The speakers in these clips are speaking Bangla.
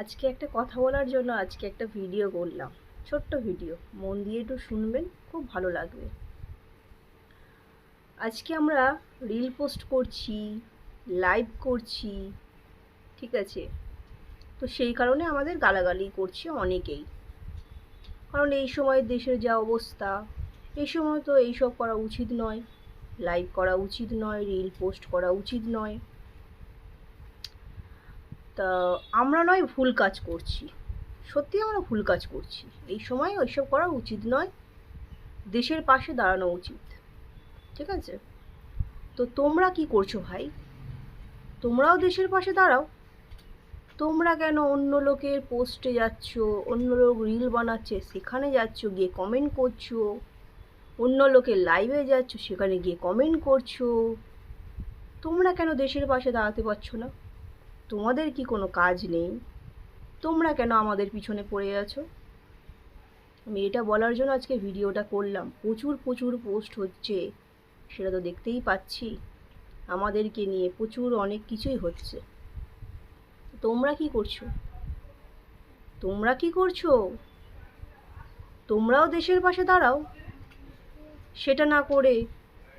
আজকে একটা কথা বলার জন্য আজকে একটা ভিডিও করলাম, ছোট্ট ভিডিও, মন দিয়ে একটু শুনবেন, খুব ভালো লাগবে। আজকে আমরা রিল পোস্ট করছি, লাইভ করছি, ঠিক আছে? তো সেই কারণে আমাদের গালাগালি করছে অনেকেই, কারণ এই সময় দেশের যা অবস্থা, এই সময় তো এইসব করা উচিত নয়, লাইভ করা উচিত নয়, রিল পোস্ট করা উচিত নয়। তা আমরা নয় ভুল কাজ করছি, সত্যি আমরা ভুল কাজ করছি। এই সময় ওইসব করা উচিত নয়, দেশের পাশে দাঁড়ানো উচিত, ঠিক আছে? তো তোমরা কি করছো ভাই? তোমরাও দেশের পাশে দাঁড়াও। তোমরা কেন অন্য লোকের পোস্টে যাচ্ছ, অন্য লোক রিল বানাচ্ছে সেখানে যাচ্ছ, গিয়ে কমেন্ট করছো, অন্য লোকের লাইভে যাচ্ছ সেখানে গিয়ে কমেন্ট করছো? তোমরা কেন দেশের পাশে দাঁড়াতে পারছো না? তোমাদের কি কোনো কাজ নেই? তোমরা কেন আমাদের পিছনে পড়ে আছো? আমি এটা বলার জন্য আজকে ভিডিওটা করলাম। প্রচুর প্রচুর পোস্ট হচ্ছে, সেটা তো দেখতেই পাচ্ছি, আমাদেরকে নিয়ে প্রচুর অনেক কিছুই হচ্ছে। তোমরা কি করছো? তোমরা কি করছো? তোমরাও দেশের পাশে দাঁড়াও। সেটা না করে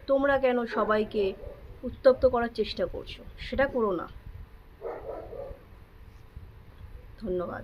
তোমরা কেন সবাইকে উত্তপ্ত করার চেষ্টা করছো? সেটা করো না। ধন্যবাদ।